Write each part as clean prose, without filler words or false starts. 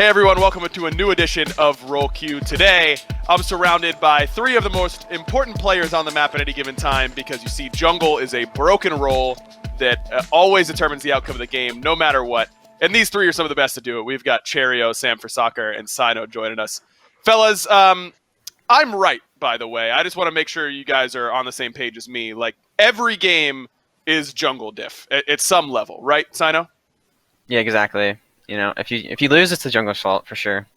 Hey everyone, welcome to a new edition of Roll Q. Today, I'm surrounded by three of the most important players on the map at any given time because you see jungle is a broken role that always determines the outcome of the game, no matter what. And these three are some of the best to do it. We've got Cherryo, sam4soccer2, and Cyno joining us. Fellas, I'm right, by the way. I just want to make sure you guys are on the same page as me. Like, every game is jungle diff at some level, right, Cyno? Yeah, exactly. You know, if you lose, it's the jungler's fault for sure.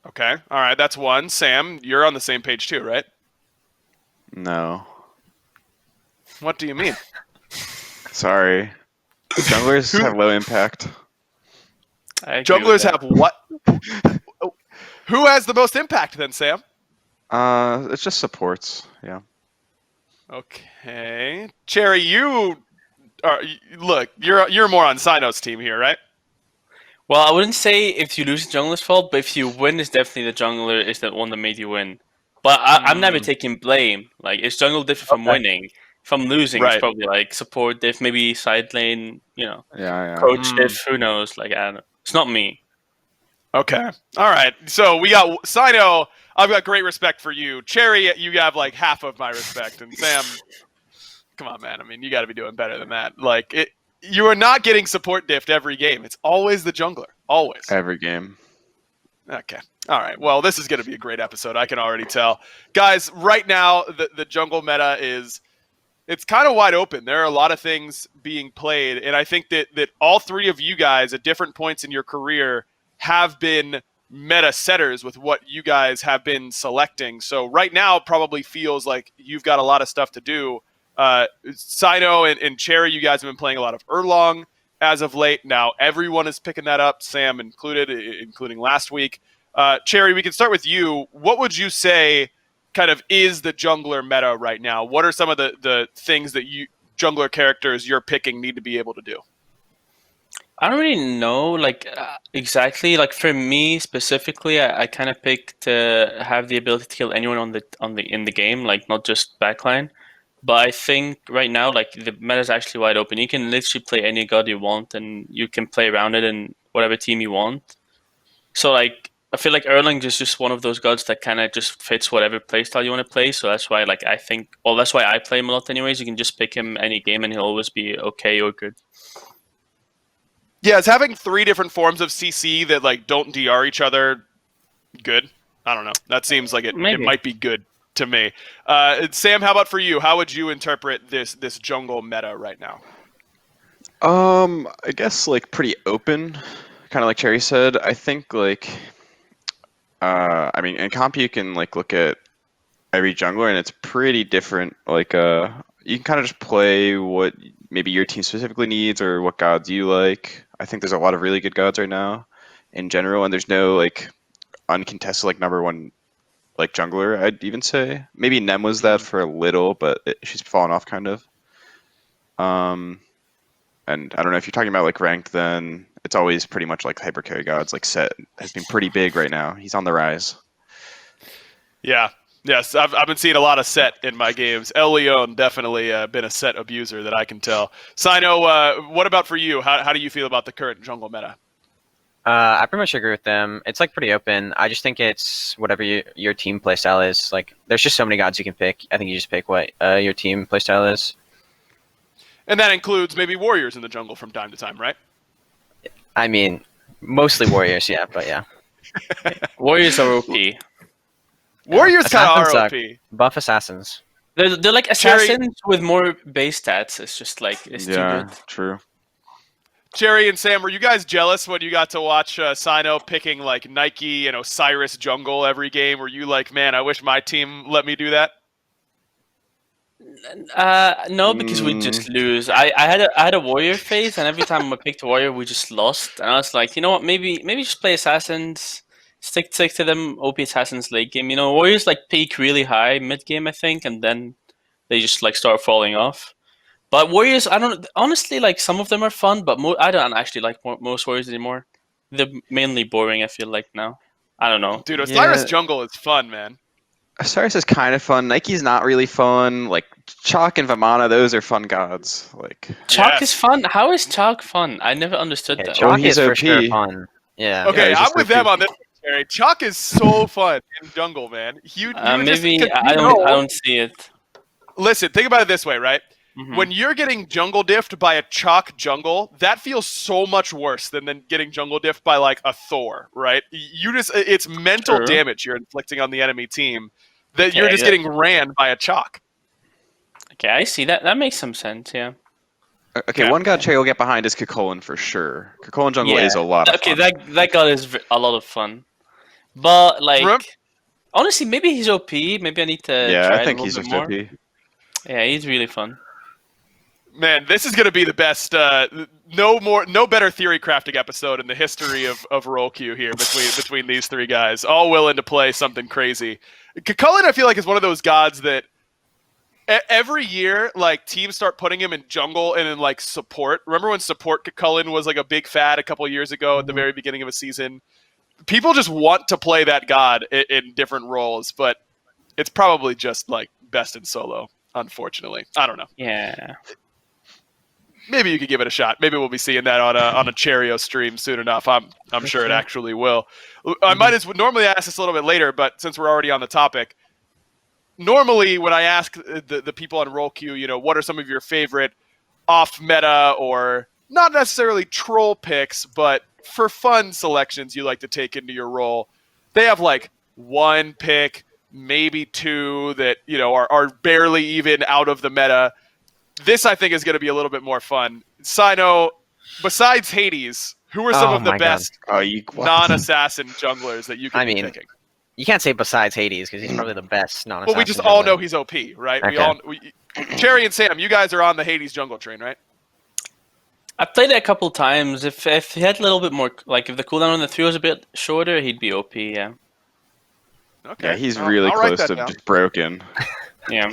Okay, all right, that's one. Sam, you're on the same page too, right? No. What do you mean? Sorry. Junglers have low impact. Junglers have what? Who has the most impact then, Sam? It's just supports, yeah. Okay. Cherry, you are look, you're more on Cyno's team here, right? Well, I wouldn't say if you lose, the jungler's fault, but if you win, it's definitely the jungler is the one that made you win. But I'm never taking blame. Like, it's jungle different from winning. If I'm losing, it's probably like support diff, maybe side lane, you know, coach diff, who knows? Like, I don't know. It's not me. Okay. All right. So we got Cyno. I've got great respect for you. Cherry, you have like half of my respect. And Sam, come on, man. I mean, you got to be doing better than that. Like, you are not getting support diffed every game. It's always the jungler. Always. Every game. Okay. All right. Well, this is going to be a great episode. I can already tell. Guys, right now, the jungle meta it's kind of wide open. There are a lot of things being played. And I think that all three of you guys at different points in your career have been meta setters with what you guys have been selecting. So right now it probably feels like you've got a lot of stuff to do. Cyno and Cherry, you guys have been playing a lot of Erlong as of late. Now everyone is picking that up, Sam included, including last week. Cherry, we can start with you. What would you say kind of is the jungler meta right now? What are some of the things that jungler characters you're picking need to be able to do? I don't really know, like, exactly. Like, for me specifically, I kind of picked to have the ability to kill anyone in the game, like not just backline. But I think right now, like, the meta is actually wide open. You can literally play any god you want, and you can play around it in whatever team you want. So, like, I feel like Erlang is just one of those gods that kind of just fits whatever playstyle you want to play. So that's why, like, I think, well, that's why I play him a lot anyways. You can just pick him any game, and he'll always be okay or good. Yeah, is having three different forms of CC that like don't DR each other good? I don't know. That seems like it might be good to me. Sam, how about for you? How would you interpret this jungle meta right now? I guess like pretty open, kind of like Cherry said. I think like, I mean, in comp you can like look at every jungler and it's pretty different. Like, you can kind of just play what maybe your team specifically needs or what gods you like. I think there's a lot of really good gods right now in general, and there's no like uncontested like number one like jungler, I'd even say. Maybe Nem was that for a little, but she's fallen off kind of. And I don't know if you're talking about like ranked, then it's always pretty much like hyper carry gods. Like Set has been pretty big right now. He's on the rise. Yeah. Yes, I've been seeing a lot of Set in my games. El Leon definitely been a Set abuser that I can tell. Cyno, what about for you? How do you feel about the current jungle meta? I pretty much agree with them. It's like pretty open. I just think it's whatever your team playstyle is. Like, there's just so many gods you can pick. I think you just pick what your team playstyle is. And that includes maybe warriors in the jungle from time to time, right? I mean, mostly warriors, yeah, but yeah. Warriors are OP. Warriors kind of are OP. Buff assassins. They're like assassins with more base stats. It's just like, it's too good. True. Cherry and Sam, were you guys jealous when you got to watch Cyno picking like Nike and Osiris jungle every game? Were you like, man, I wish my team let me do that? No, because we just lose. I had a warrior phase, and every time I picked a warrior, we just lost. And I was like, you know what? Maybe just play assassins. Stick to them OP assassins late game. You know, warriors like peak really high mid game, I think, and then they just like start falling off. But warriors, I don't honestly like some of them are fun, but I don't actually like most warriors anymore. They're mainly boring. I feel like now. I don't know, dude. Osiris jungle is fun, man. Osiris is kind of fun. Nike's not really fun. Like Chalk and Vamana, those are fun gods. Like Chalk is fun. How is Chalk fun? I never understood that. Chalk is for sure fun. Yeah. Okay, he's I'm just with like them on this one, Terry. Chuck is so fun in jungle, man. You would just, Maybe 'cause I don't see it. listen, think about it this way, right? Mhm. When you're getting jungle diffed by a Chalk jungle, that feels so much worse than getting jungle diffed by like a Thor, right? It's mental True. damage you're inflicting on the enemy team that you're Okay, just getting ran by a Chalk. Okay, I see that. That makes some sense. Yeah. Okay, Yeah. one god Cherry will get behind is Kukulin for sure. Kukulin jungle Yeah. is a lot of Okay, fun. that god is a lot of fun. But Remember- like, honestly, maybe he's OP. Maybe I need to Yeah, try I it a think little he's bit just more. OP. Yeah, he's really fun. Man, this is going to be the best. No better theory crafting episode in the history of roll queue here between these three guys, all willing to play something crazy. Kukulin, I feel like, is one of those gods that every year, like, teams start putting him in jungle and in like support. Remember when support Kukulin was like a big fad a couple years ago at the very beginning of a season? People just want to play that god in different roles, but it's probably just like best in solo. Unfortunately, I don't know. Yeah. Maybe you could give it a shot. Maybe we'll be seeing that on a Cherryo stream soon enough. I'm sure it actually will. I might as normally ask this a little bit later, but since we're already on the topic, normally when I ask the people on Roll Queue, what are some of your favorite off meta or not necessarily troll picks, but for fun selections you like to take into your role, they have like one pick, maybe two that are barely even out of the meta. This, I think, is going to be a little bit more fun. Cyno, besides Hades, who are some Oh of the my God. best Oh, what? non-assassin junglers that you could be picking? You can't say besides Hades because he's probably the best non-assassin. Well, we just all jungler. know he's OP, right? Okay. Cherry and Sam, you guys are on the Hades jungle train, right? I played it a couple times. If he had a little bit more, like if the cooldown on the 3 was a bit shorter, he'd be OP. Yeah. Okay. Yeah, he's really I'll write close that to down. just broken. Yeah.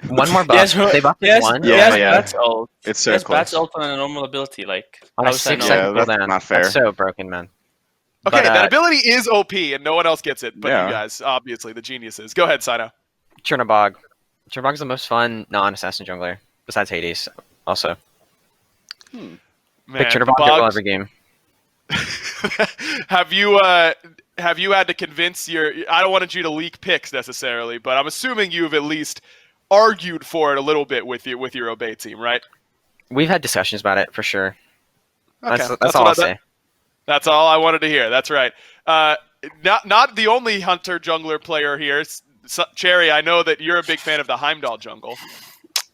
One more buff. Yes, They buffed yes, one. Yeah, yes, yeah. Bats ult. It's so Yes, close. Bats ult on a normal ability. Like, On how a is that 6-second Yeah, that's cooldown. not fair. That's so broken, man. Okay, But, that ability is OP, and no one else gets it but Yeah. you guys, obviously, the geniuses. Go ahead, Cyno. Chernobog. Chernobog's the most fun non-assassin jungler besides Hades. Also, Man, pick Chernobog jungle every game. have you had to convince I don't want you to leak picks necessarily, but I'm assuming you've at least argued for it a little bit with your Obey team, right? We've had discussions about it for sure. Okay. That's all I'll say. That's all I wanted to hear. That's right. Not the only hunter jungler player here. Cherry, I know that you're a big fan of the Heimdall jungle.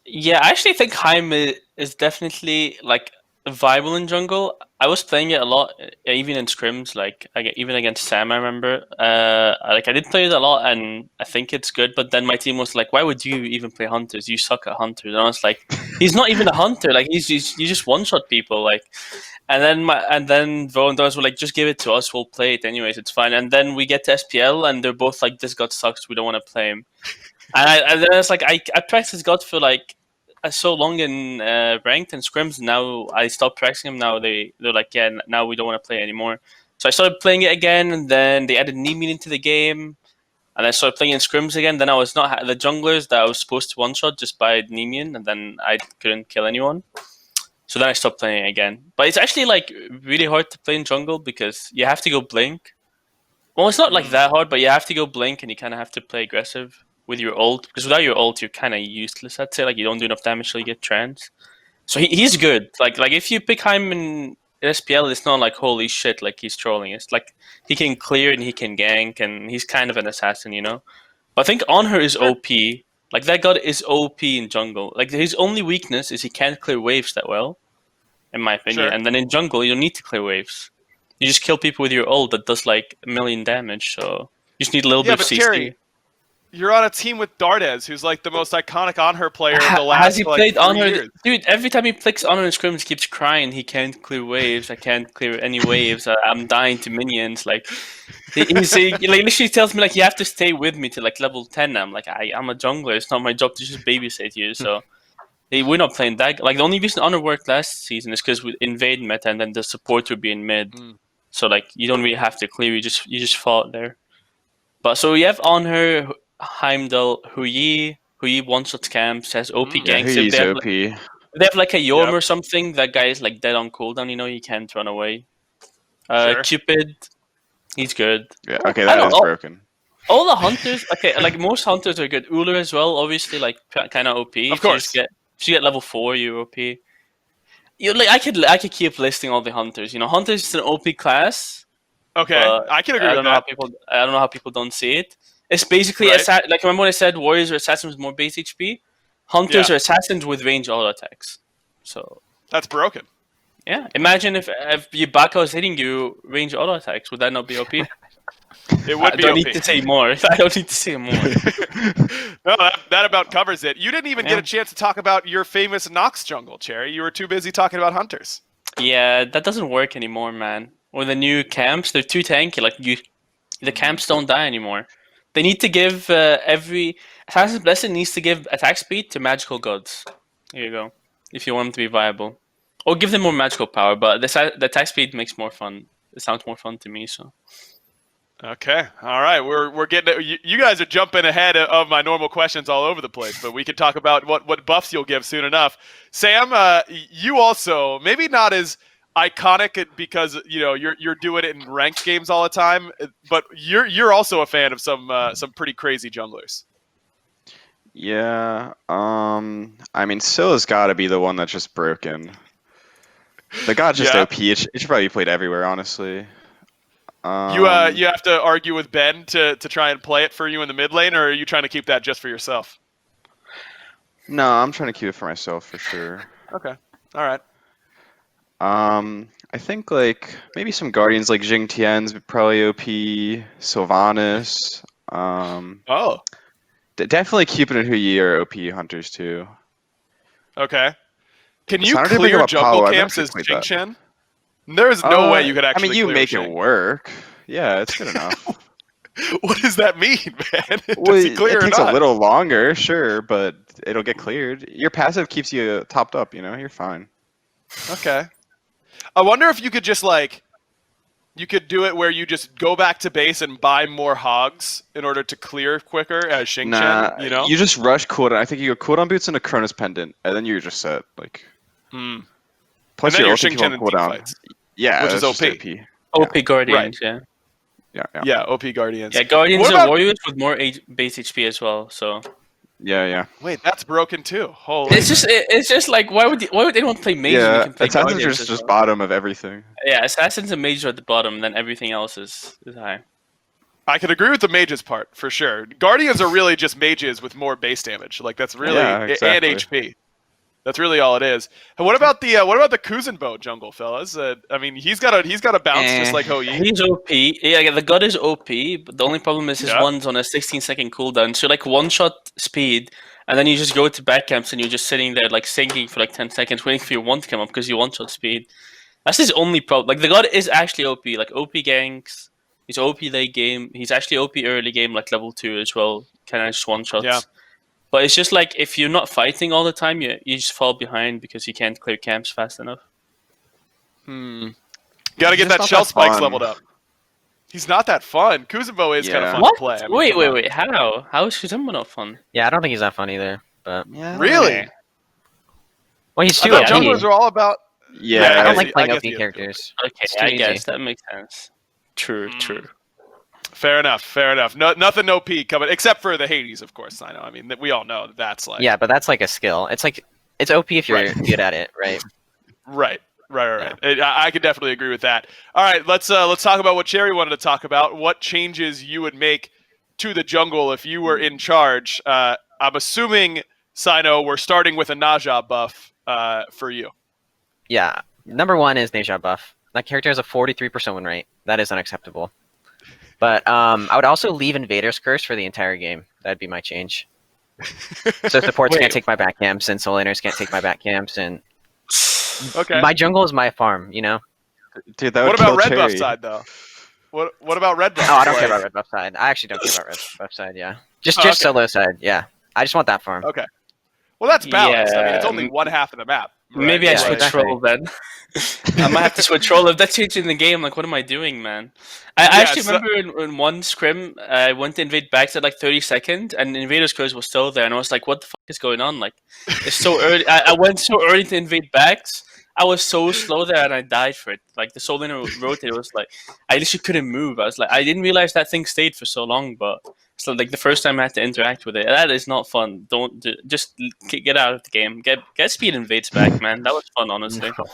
Yeah, I actually think Heim is definitely like viable in jungle. I was playing it a lot, even in scrims, like even against Sam. I remember, I did play it a lot, and I think it's good. But then my team was like, "Why would you even play hunters? You suck at hunters." And I was like, "He's not even a hunter. Like you just one shot people." Like, and then Vo and Doris were like, "Just give it to us. We'll play it anyways. It's fine." And then we get to SPL, and they're both like, "This god sucks. We don't want to play him." And then it's like I practiced God for like so long in ranked and scrims. Now I stopped practicing him. Now they're like, yeah, now we don't want to play anymore. So I started playing it again, and then they added Nemean into the game, and I started playing in scrims again. Then I was not the junglers that I was supposed to one shot just by Nemean, and then I couldn't kill anyone. So then I stopped playing it again. But it's actually like really hard to play in jungle because you have to go blink. Well, it's not like that hard, but you have to go blink, and you kind of have to play aggressive with your ult, because without your ult, you're kind of useless. I'd say like you don't do enough damage till you get trans. So he's good. Like if you pick him in SPL, it's not like holy shit, like he's trolling. It's like he can clear and he can gank, and he's kind of an assassin, you know. But I think Honor is OP. Like that god is OP in jungle. Like his only weakness is he can't clear waves that well, in my opinion. Sure. And then in jungle, you don't need to clear waves. You just kill people with your ult that does like 1 million damage. So you just need a little bit of CC. Cherry, you're on a team with Dardez, who's like the most iconic on-her player of the last Has he played 3 Honor? years. Dude, every time he clicks Honor in scrims, he keeps crying. He can't clear waves. I can't clear any waves. I'm dying to minions. Like he literally tells me like you have to stay with me to like level 10. I'm like I'm a jungler. It's not my job to just babysit you. So we're not playing that. Like the only reason Honor worked last season is because we invade meta, and then the support would be in mid. So like you don't really have to clear. You just fought there. But so we have Honor, Heimdall, Huyi one-shot camps, has OP ganks. He's If OP. they have like a Yorm or something, that guy is like dead on cooldown, you know, he can't run away. Sure. Cupid, he's good. Yeah. Okay, I that don't is know. broken. All the hunters, okay, like most hunters are good. Uller as well, obviously, like kind of OP. Of course. If you get level 4, you're OP. You like I could keep listing all the hunters. You know, hunters is an OP class. Okay, But I can agree I with don't know how that. I don't know how people don't see it. It's basically Right. like remember when I said warriors or assassins with more base HP? Hunters Yeah. are assassins with range auto attacks. So That's broken. yeah, imagine if your Baka was hitting you range auto attacks, would that not be OP? It would I be don't OP. need to say more. I don't need to say more. No, that about covers it. You didn't even Yeah. get a chance to talk about your famous Nox jungle, Cherry. You were too busy talking about hunters. Yeah, that doesn't work anymore, man. Or the new camps, they're too tanky. Like the camps don't die anymore. They need to give every Assassin's Blessed needs to give attack speed to magical gods. Here you go. If you want them to be viable, or give them more magical power. But the attack speed makes more fun. It sounds more fun to me. So Okay, all right. We're getting you guys are jumping ahead of my normal questions all over the place, but we can talk about what buffs you'll give soon enough. Sam, you also maybe not as iconic because you're doing it in ranked games all the time, but you're also a fan of some pretty crazy junglers. Yeah. I mean, Scylla's got to be the one that's just broken. The god's just Yeah. OP. It should probably be played everywhere, honestly. You have to argue with Ben to try and play it for you in the mid lane, or are you trying to keep that just for yourself? No, I'm trying to keep it for myself for sure. Okay, all right. I think like maybe some guardians like Jing Tian's probably OP. Sylvanas. Oh, Definitely Cupid and Huyi are OP hunters too. okay. Can So you I don't think clear about jungle Apollo. I've camps never as played Jing that. Chen? There is no way you could actually. I mean, you clear make Jing. it work. Yeah, it's good enough. What does that mean, man? Well, Does he clear it takes or a not? little longer, sure, but it'll get cleared. Your passive keeps you topped up. You're fine. Okay. I wonder if you could just you could do it where you just go back to base and buy more hogs in order to clear quicker as Xing Nah, Chen, you just rush cooldown. I think you go cooldown boots and a Cronus pendant, and then you're just set. Like, Hmm. plus And then your you're ulti Xing keep Chen on in team cooldown. fights. Yeah, which is that's just OP. OP Guardians, Right. yeah. Yeah. OP Guardians. Yeah, Guardians What are about- warriors with more base HP as well. So Yeah. Wait, that's broken too. Holy. it's just like why would anyone play mage when you Yeah, can play assassins are Guardians just as well? bottom of everything. Yeah, assassins and mages are at the bottom, then everything else is high. I could agree with the mages part for sure. Guardians are really just mages with more base damage. Like that's really Yeah, exactly. and HP. That's really all it is. And what about the Kuzenbo jungle, fellas? I mean, he's got a bounce just like Hou Yi. He's OP. Yeah, the god is OP, but the only problem is his Yeah. one's on a 16-second cooldown. So like one shot speed, and then you just go to back camps and you're just sitting there like sinking for like 10 seconds, waiting for your one to come up because you one shot speed. That's his only problem. Like the god is actually OP. Like OP ganks. He's OP late game. He's actually OP early game, like level 2 as well. Kind of just one shots. Yeah. But it's just like if you're not fighting all the time, you just fall behind because you can't clear camps fast enough. Got to He's get just that not shell that spikes fun. leveled up. He's not that fun. Kuzenbo is kind of Yeah. fun What? to play. I mean, come on. Wait. How is Shizumba not fun? Yeah, I don't think he's that fun either. But Yeah. Really? well, he's I too thought OP. junglers are all about. Yeah, Yeah, I guess don't he- like playing I OP guess he is characters. Okay, It's too I easy. guess that makes sense. True. Fair enough. No, nothing OP coming except for the Hades, of course. I know. I mean, we all know that's like. Yeah, but that's like a skill. It's OP if you're Right. good at it, right? Right. I could definitely agree with that. All right, let's talk about what Cherry wanted to talk about. What changes you would make to the jungle if you were in charge? I'm assuming, Cyno, we're starting with a Naja buff for you. Yeah. Number one is Neja buff. That character has a 43% win rate. That is unacceptable. But I would also leave Invader's Curse for the entire game. That'd be my change. So supports Wait. can't take my back camps, and soul laners can't take my back camps, and Okay. my jungle is my farm, you know? Dude, that What would about kill red Cherry. buff side though? What about red buff? Oh, I don't care Like- about red buff side. I actually don't care about red buff side, yeah. Just okay. solo side, yeah. I just want that farm. Okay. Well, that's balanced. I mean, it's Yeah. only one half of the map. right? Maybe I Yeah, switch exactly. role then. I might have to switch role if that's changing the game. Like, what am I doing, man? I Yeah, actually so- remember in one scrim, I went to invade backs at like 30 seconds, and Invader's Curse was still there, and I was like, "What the fuck is going on?" Like, it's so early. I went so early to invade backs. I was so slow there and I died for it. Like the soul inner rotated was like I literally couldn't move. I was like I didn't realize that thing stayed for so long, but so like the first time I had to interact with it, that is not fun. Just get out of the game. Get speed invades back, man. That was fun, honestly. No.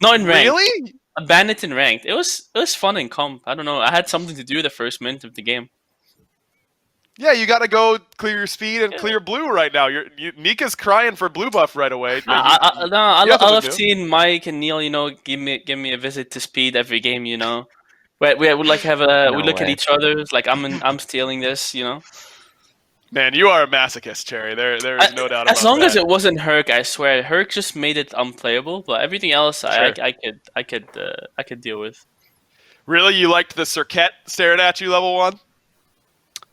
Not in ranked. Really? I banned it in ranked. It was fun in comp. I don't know. I had something to do the first minute of the game. Yeah, you got to go clear your speed and clear blue right now. Nika's crying for blue buff right away. I you have love to do. seeing Mike and Neil. Give me a visit to speed every game. We would like have a No we look at way. each other like I'm stealing this. Man, you are a masochist, Cherry. There is no doubt about that. As long as it wasn't Herc, I swear Herc just made it unplayable. But everything else, Sure. I could deal with. Really, you liked the Circuit staring at you level 1?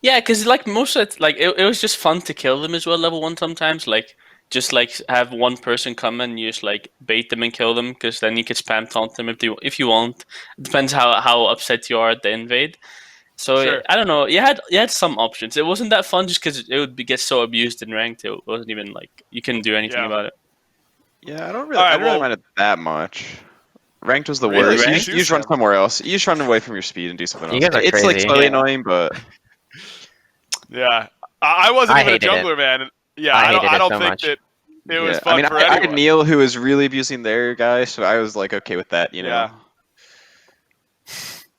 Yeah, because like most of it, like it was just fun to kill them as well. Level 1 sometimes, like just like have one person come and you just like bait them and kill them, because then you could spam taunt them if you want. It depends how upset you are at the invade. So Sure. I don't know. You had some options. It wasn't that fun just because it would get so abused in ranked. It wasn't even like you couldn't do anything Yeah. about it. Yeah, I don't really, All right, I don't really well- mind it that much. Ranked was the Really? worst. Ranked? You just run somewhere else. You just run away from your speed and do something You else. guys are It's like crazy. slightly Yeah. annoying, but Yeah, I wasn't I even a hated jungler, it. man. Yeah, I I don't, hated I it don't so think much. that it was yeah. fun I mean, for I had anyone. Neil who was really abusing their guy, so I was like okay with that, you know. Yeah.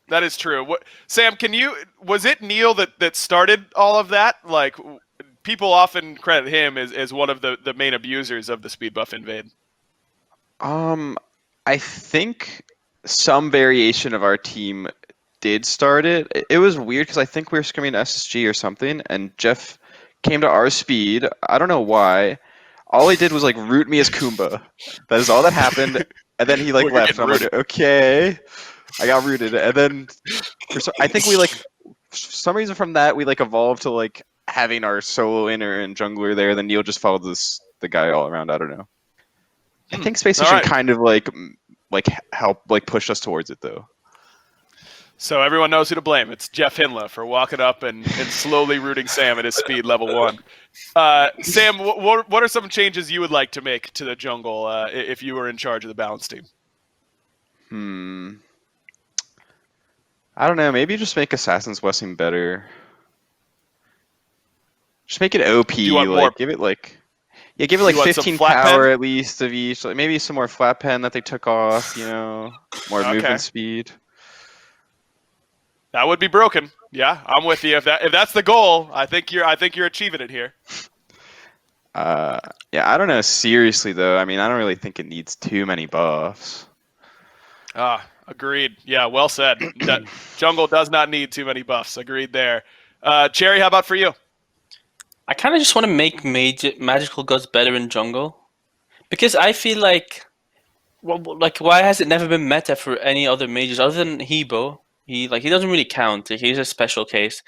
That is true. Sam, was it Neil that started all of that? Like, people often credit him as one of the main abusers of the speed buff invade. I think some variation of our team did start it. It was weird because I think we were scrimming SSG or something, and Jeff came to our speed. I don't know why. All he did was like root me as Kumba. That is all that happened. And then he like Well, you're left. And I'm getting like, okay, I got rooted. And then I think we like for some reason from that we like evolved to like having our solo inner and jungler there. Then Neil just followed the guy all around. I don't know. I think Space All Station right. kind of like help like push us towards it though. So everyone knows who to blame. It's Jeff Hinla for walking up and slowly rooting Sam at his speed level 1. Sam, what are some changes you would like to make to the jungle if you were in charge of the balance team? I don't know. Maybe just make Assassin's Blessing better. Just make it OP. you want Like more- give it like give it like You want some 15 flat power pen? at least of each. Like maybe some more flat pen that they took off. You know, more Okay. movement speed. That would be broken. Yeah, I'm with you. If that's the goal, I think you're achieving it here. Yeah, I don't know. Seriously though, I mean, I don't really think it needs too many buffs. Agreed. Yeah, well said. That jungle does not need too many buffs. Agreed there. Cherry, how about for you? I kind of just want to make magical gods better in jungle, because I feel like, why has it never been meta for any other mages other than Hebo? He doesn't really count. He's a special case.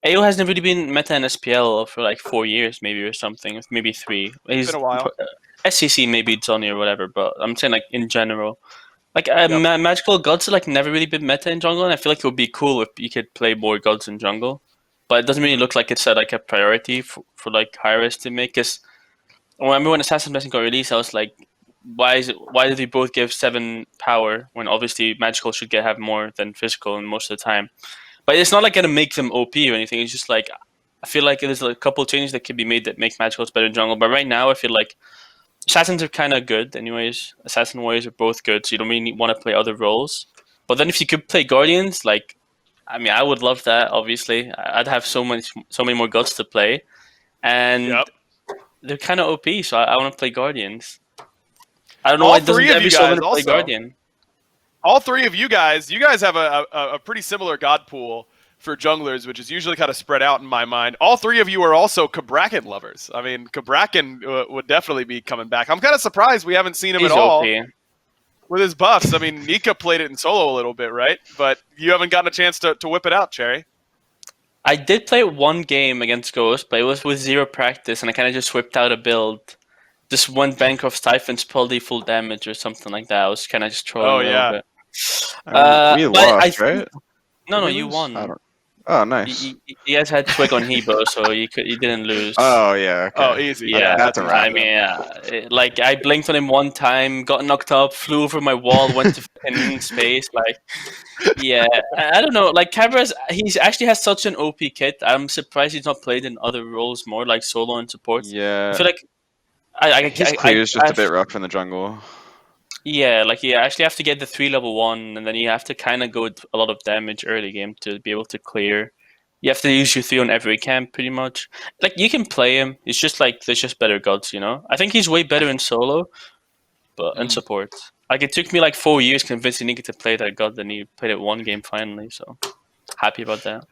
AO hasn't really been meta in SPL for like 4 years, maybe, or something, maybe 3. It's been a while. SCC maybe it's only or whatever, but I'm saying like in general, like Yep. magical gods have like never really been meta in jungle, and I feel like it would be cool if you could play more gods in jungle. But it doesn't really look like it's like a priority for like high-risk to make. Because I remember when Assassin's Blessing got released, I was like, why did they both give 7 power when obviously magical should have more than physical and most of the time? But it's not like gonna make them OP or anything. It's just like I feel like there's a couple of changes that can be made that make magicals better in jungle. But right now, I feel like assassins are kind of good anyways. Assassin warriors are both good, so you don't really want to play other roles. But then if you could play guardians, like, I mean, I would love that. Obviously, I'd have so many more gods to play, and Yep. they're kind of OP. So I want to play guardians. I don't know All why it doesn't three of every you so often guys to play also. guardian. All 3 of you guys have a pretty similar god pool for junglers, which is usually kind of spread out in my mind. All 3 of you are also Cabrakan lovers. I mean, Cabrakan would definitely be coming back. I'm kind of surprised we haven't seen him He's at all OP. with his buffs. I mean, Nika played it in solo a little bit, right? But you haven't gotten a chance to whip it out, Cherry. I did play 1 game against Ghost, but it was with 0 practice, and I kind of just whipped out a build. Just 1 Bancroft Siphons, probably full damage or something like that. I was kind of just trolling Oh, a little yeah. bit. We but I lost, think- right? No, Did we you lose? won. I don't. Oh, nice. He has had Twig on Hebo, so he didn't lose. Oh yeah. Okay. Oh, easy. Yeah, That's a easy. wrap. I mean, like I blinked on him one time, got knocked up, flew over my wall, went to fucking space. Like, yeah, I don't know. Like Cabra's, he's actually has such an OP kit. I'm surprised he's not played in other roles more, like solo and support. I Yeah. feel like His clear is just a bit rough in the jungle. Yeah, like you actually have to get the 3 level 1, and then you have to kind of go with a lot of damage early game to be able to clear. You have to use your 3 on every camp, pretty much. Like, you can play him. It's just like, there's just better gods, you know? I think he's way better in solo, but in support. Like, it took me like 4 years convincing Nika to play that god, then he played it one game finally, so happy about that.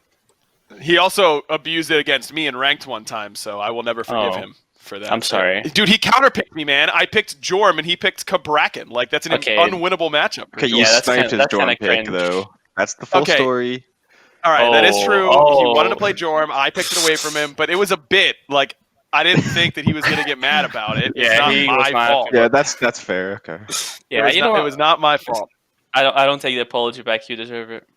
He also abused it against me in ranked one time, so I will never forgive him for that. I'm sorry. Dude, he counterpicked me, man. I picked Jorm, and he picked Cabrakan. Like, that's an unwinnable matchup. Okay, you sniped his Jorm pick, though. That's the full story. All right, that is true. Oh. He wanted to play Jorm. I picked it away from him, but it was a bit. Like, I didn't think that he was going to get mad about it. Yeah, it's not my fault. Yeah, that's fair. Okay. Yeah, it was not my fault. I don't take the apology back. You deserve it.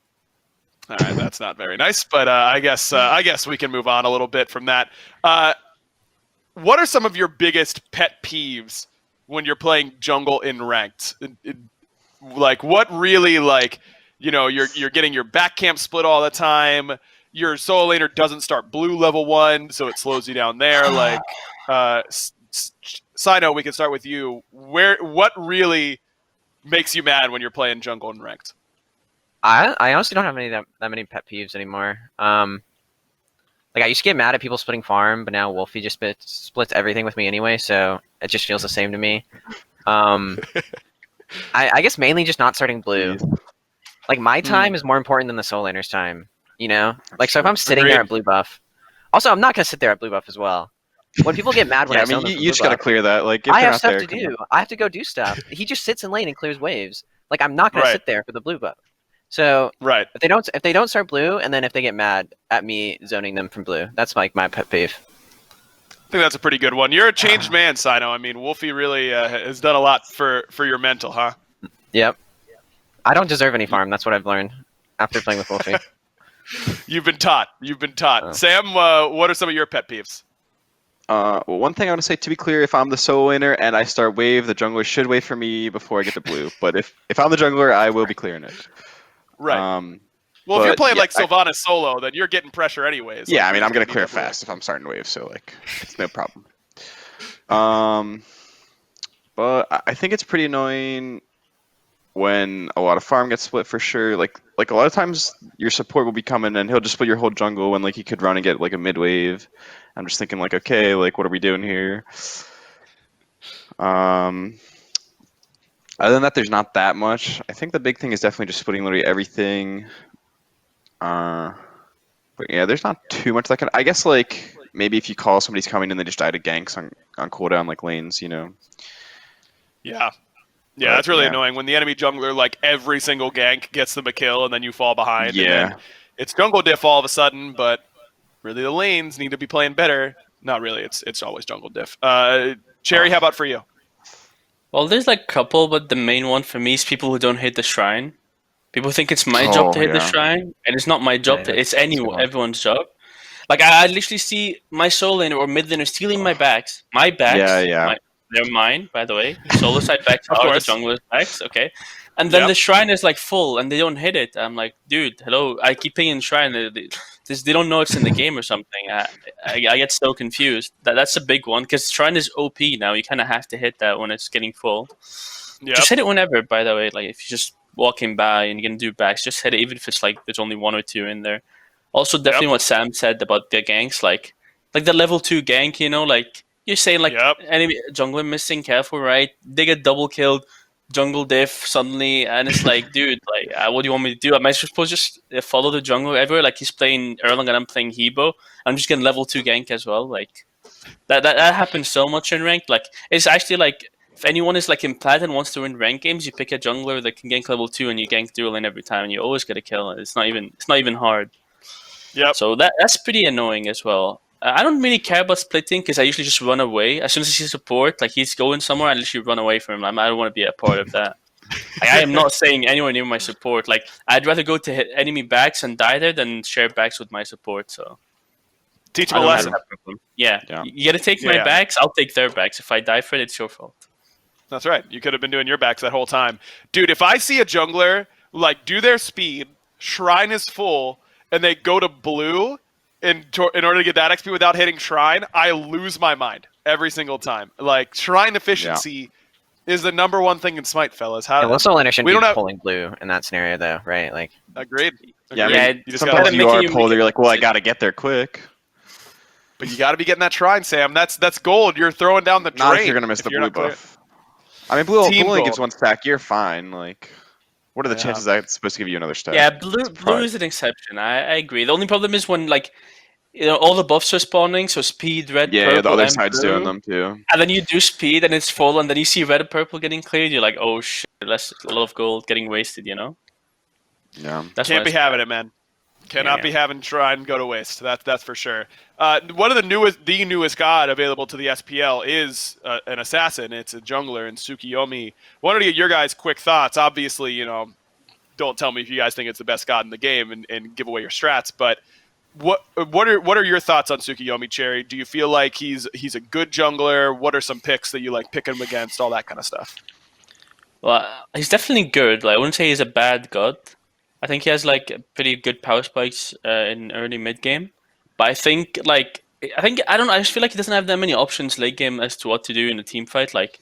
All right, that's not very nice, but I guess we can move on a little bit from that. What are some of your biggest pet peeves when you're playing jungle in ranked? Like, what really, like, you know, you're getting your back camp split all the time. Your solo laner doesn't start blue level 1, so it slows you down there. Like, Cyno, we can start with you. What really makes you mad when you're playing jungle in ranked? I honestly don't have that many pet peeves anymore. Like, I used to get mad at people splitting farm, but now Wolfie just splits everything with me anyway, so it just feels the same to me. I guess mainly just not starting blue. Like, my time is more important than the solo laner's time, you know? Like, so if I'm sitting there at blue buff... Also, I'm not going to sit there at blue buff as well. When people get mad when I zone them you just got to clear that. Like, if I have not stuff there, to do. I have to go do stuff. He just sits in lane and clears waves. Like, I'm not going to sit there for the blue buff. So if they don't start blue, and then if they get mad at me zoning them from blue, that's like my pet peeve. I think that's a pretty good one. You're a changed man, Cyno. I mean, Wolfie really has done a lot for your mental, huh? Yep. I don't deserve any farm. That's what I've learned after playing with Wolfie. You've been taught. Oh. Sam, what are some of your pet peeves? Well, one thing I want to say, to be clear, if I'm the solo laner and I start wave, the jungler should wait for me before I get to blue. But if I'm the jungler, I will be clearing it. Right. Well, if you're playing like Sylvanas solo, then you're getting pressure anyways. Yeah, I mean, I'm going to clear fast if I'm starting to wave, so, like, it's no problem. But I think it's pretty annoying when a lot of farm gets split for sure. Like a lot of times your support will be coming and he'll just split your whole jungle when, like, he could run and get, like, a mid wave. I'm just thinking, like, okay, like, what are we doing here? Other than that, there's not that much. I think the big thing is definitely just splitting literally everything. But yeah, there's not too much that can. I guess, like, maybe if you call somebody's coming and they just die to ganks on cooldown, like lanes, you know. Yeah. Yeah, that's really annoying when the enemy jungler, like, every single gank gets them a kill and then you fall behind. Yeah. And then it's jungle diff all of a sudden, but really the lanes need to be playing better. Not really. It's always jungle diff. Cherry, how about for you? Well, there's like a couple, but the main one for me is people who don't hit the shrine. People think it's my job to hit the shrine, and it's not my job. It's everyone's job. Like, I literally see my solo laner or mid laner stealing my backs. My backs. They're mine, by the way. Solo side backs are the jungler's backs. Okay. And then the shrine is like full, and they don't hit it. I'm like, dude, hello. I keep pinging shrine. They don't know it's in the game or something. I get so confused. That's a big one because shrine is OP now. You kind of have to hit that when it's getting full. Yep. Just hit it whenever, by the way. Like, if you're just walking by and you're gonna do backs, just hit it, even if it's like there's only 1 or 2 in there. Also, definitely what Sam said about the ganks, like the level 2 gank. You know, like you're saying, like enemy jungler missing, careful, right? They get double killed. Jungle diff suddenly, and it's like, dude, like, what do you want me to do? Am I supposed to just follow the jungler everywhere? Like, he's playing Erlang and I'm playing Hebo. I'm just getting level 2 gank as well. Like, that happens so much in ranked. Like, it's actually like, if anyone is like in plat and wants to win rank games, you pick a jungler that can gank level 2 and you gank dual lane every time, and you always get a kill. It's not even hard. Yep. So that's pretty annoying as well. I don't really care about splitting because I usually just run away. As soon as I see support, like he's going somewhere, I literally run away from him. I don't want to be a part of that. Like, I am not saying anywhere near my support. Like, I'd rather go to hit enemy backs and die there than share backs with my support. So Teach I him a don't have lesson. that problem. Yeah, Yeah. you gotta take my Yeah. backs. I'll take their backs. If I die for it, it's your fault. That's right. You could have been doing your backs that whole time. Dude, if I see a jungler, like, do their speed, Shrine is full, and they go to blue in order to get that XP without hitting Shrine, I lose my mind every single time. Like, Shrine efficiency is the number one thing in Smite, fellas. How, Yeah, well, Soul Laner shouldn't we be don't have... pulling blue in that scenario, though, right? Like, Agreed. Yeah, I Agreed. mean, you just sometimes gotta, you making are you pulled. make You're it- like, well, I got to get there quick. but you got to be getting that Shrine, Sam. That's gold. You're throwing down the drain. Not if you're gonna miss if the you're blue not clear. buff. I mean, blue Team only gives gold. 1 stack. You're fine. Like, what are the Yeah. chances that it's supposed to give you another stack? Yeah, blue It's probably- is an exception. I agree. The only problem is when like all the buffs are spawning, so speed, red, Yeah, purple, the other and side's blue, doing them too. and then you do speed and it's full, and then you see red and purple getting cleared. You're like, oh shit, that's a lot of gold getting wasted. You know, Yeah. that's Can't why be it's having bad. it, man. Cannot Yeah. be having Shrine go to waste. That's for sure. One of the newest god available to the SPL is an assassin. It's a jungler in Tsukuyomi. Wanted to get your guys' quick thoughts. Obviously, don't tell me if you guys think it's the best god in the game and give away your strats. But what are your thoughts on Tsukuyomi, Cherry? Do you feel like he's a good jungler? What are some picks that you like picking him against? All that kind of stuff. Well, he's definitely good. Like, I wouldn't say he's a bad god. I think he has like pretty good power spikes in early mid game, but I think I don't know. I just feel like he doesn't have that many options late game as to what to do in a team fight. Like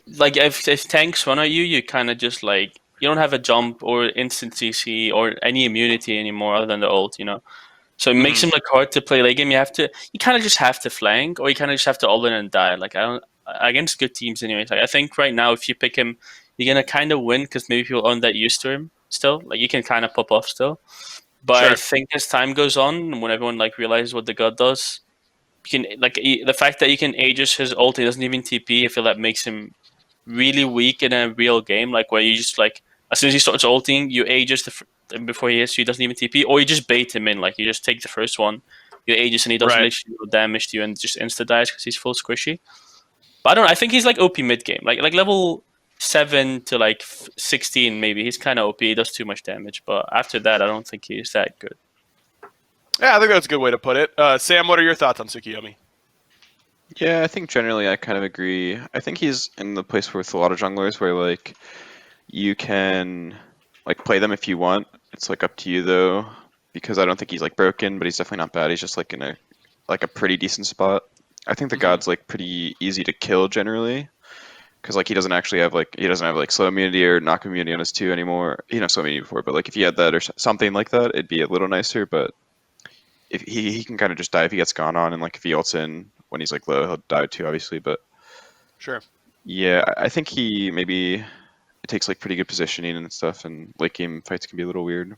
if tanks run at you, you kind of just like you don't have a jump or instant CC or any immunity anymore other than the ult. You know, so it makes him like hard to play late game. You kind of just have to flank, or you kind of just have to all in and die. Like I don't against good teams anyways. Like I think right now if you pick him, you're gonna kind of win because maybe people aren't that used to him still. Like you can kind of pop off still, but I Sure. think as time goes on, when everyone like realizes what the god does, you can like the fact that you can Aegis his ult, he doesn't even TP. I feel that makes him really weak in a real game. Like where you just like as soon as he starts ulting, you Aegis before he hits, so he doesn't even TP, or you just bait him in. Like you just take the first one, you Aegis, and he doesn't Right. literally do damage to you and just insta dies because he's full squishy. But I don't know. I think he's like OP mid game, like level 7 to like 16 maybe. He's kind of OP. He does too much damage, but after that, I don't think he's that good. Yeah, I think that's a good way to put it. Sam, what are your thoughts on Tsukuyomi? Yeah, I think generally I kind of agree. I think he's in the place with a lot of junglers where like you can like play them if you want. It's like up to you though, because I don't think he's like broken, but he's definitely not bad. He's just like in a pretty decent spot. I think the god's like pretty easy to kill generally, because like he doesn't have slow immunity or knock immunity on his 2 anymore. He didn't have slow immunity before, but like if he had that or something like that, it'd be a little nicer. But if he can kind of just die if he gets gone on, and like if he ults in when he's like low, he'll die too, obviously. But Sure. yeah, I think he maybe it takes like pretty good positioning and stuff, and late game fights can be a little weird.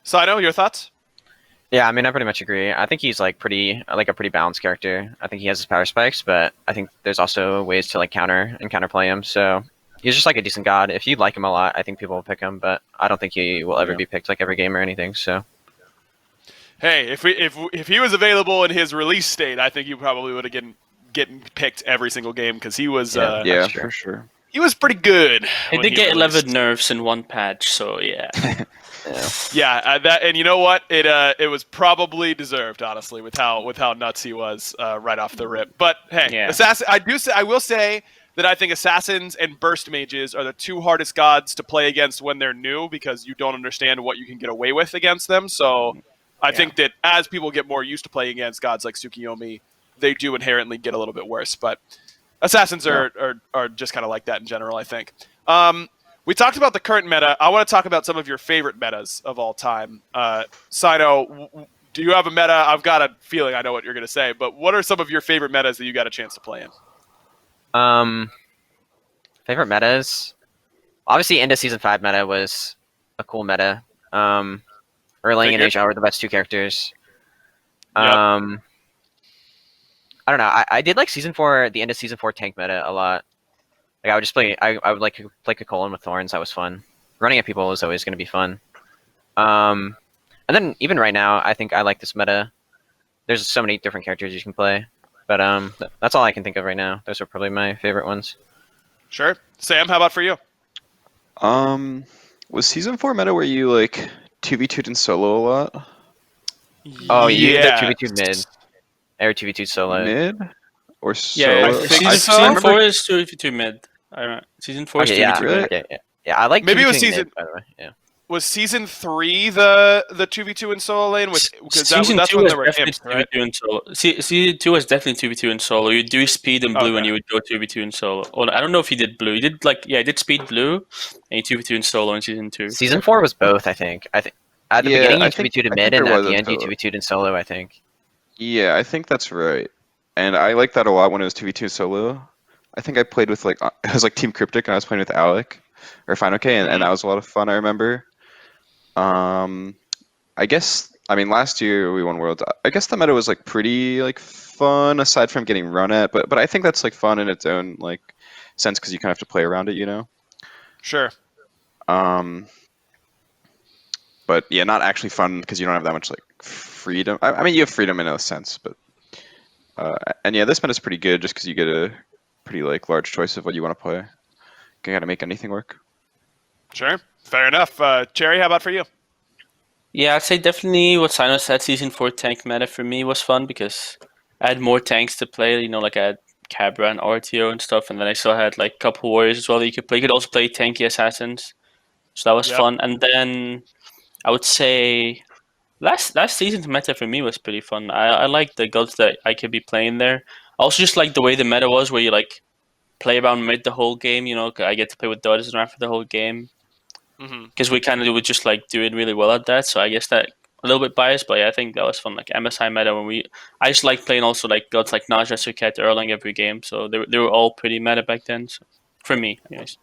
Cyno, your thoughts? yeah, I mean, I pretty much agree. I think he's like a pretty balanced character. I think he has his power spikes, but I think there's also ways to like counterplay him. So he's just like a decent god. If you like him a lot, I think people will pick him, but I don't think he will ever be picked like every game or anything. So Hey, if he was available in his release state, I think you probably would have getting picked every single game because he was Yeah. Yeah, That's true. for sure. he was pretty good. He when did get released. 11 nerfs in one patch, so yeah. yeah. Yeah, that, and you know what? It was probably deserved, honestly, with how nuts he was right off the rip. But hey, Yeah. I will say that I think assassins and burst mages are the 2 hardest gods to play against when they're new because you don't understand what you can get away with against them. So I think that as people get more used to playing against gods like Tsukuyomi, they do inherently get a little bit worse. But assassins are just kind of like that in general, I think. We talked about the current meta. I want to talk about some of your favorite metas of all time. Cyno, do you have a meta? I've got a feeling I know what you're going to say, but what are some of your favorite metas that you got a chance to play in? Favorite metas? Obviously, end of season 5 meta was a cool meta. Erlang and Figured. Asia were the best 2 characters. Yep. I don't know. I did like the end of season 4 tank meta a lot. Like I would just play. I would like to play Kakolan with Thorns. That was fun. Running at people is always going to be fun. And then even right now, I think I like this meta. There's so many different characters you can play, but that's all I can think of right now. Those are probably my favorite ones. Sure. Sam, how about for you? Was season 4 meta where you like 2v2'd in solo a lot? Oh, you either Yeah. 2v2 mid or 2v2 solo. Mid or Yeah, I solo? think I so. season remember. 4 is 2v2 mid. Season 4 is Okay, yeah, 2v2 Really? mid. yeah. I like Maybe it was 2v2 season- mid, by the way. Yeah. Was season 3 the 2v2 in solo lane with because Season that's 2 when was there were definitely imps, right? 2v2 in solo. Season 2 was definitely 2v2 in solo. You do speed in blue Okay. and you would go 2v2 in solo. Well, I don't know if he did blue. He did he did speed blue and he 2v2 in solo in season 2. Season 4 was both, I think. At the Yeah, beginning, I you think- 2v2 to I mid, think and there at was the a end, you solo. 2v2 in solo, I think. Yeah, I think that's right. And I liked that a lot when it was 2v2 solo. I think I played with like it was like Team Cryptic and I was playing with Alec or Fine OK, and that was a lot of fun. I remember. I guess I mean last year we won Worlds. I guess the meta was like pretty like fun aside from getting run at, but I think that's like fun in its own like sense because you kind of have to play around it, you know. Sure. But yeah, not actually fun because you don't have that much like freedom. I mean, you have freedom in a sense, but and yeah, this meta is pretty good just because you get a pretty like large choice of what you want to play. You can kind of make anything work. Sure. Fair enough. Cherry, how about for you? Yeah, I'd say definitely what Cyno said, season 4 tank meta for me was fun because I had more tanks to play, you know, like I had Cabra and RTO and stuff, and then I still had like a couple warriors as well that you could play. You could also play tanky assassins. So that was Yep. fun. And then I would say last season's meta for me was pretty fun. I like the guilds that I could be playing there. I also just like the way the meta was where you like play around mid the whole game, you know, I get to play with Dodges and for the whole game. Mm-hmm. Because we kind of were just like doing really well at that, so I guess that a little bit biased, but yeah, I think that was fun. Like MSI meta I just like playing also like gods like Naja, Suket, Erlang every game, so they were all pretty meta back then. So for me, anyways,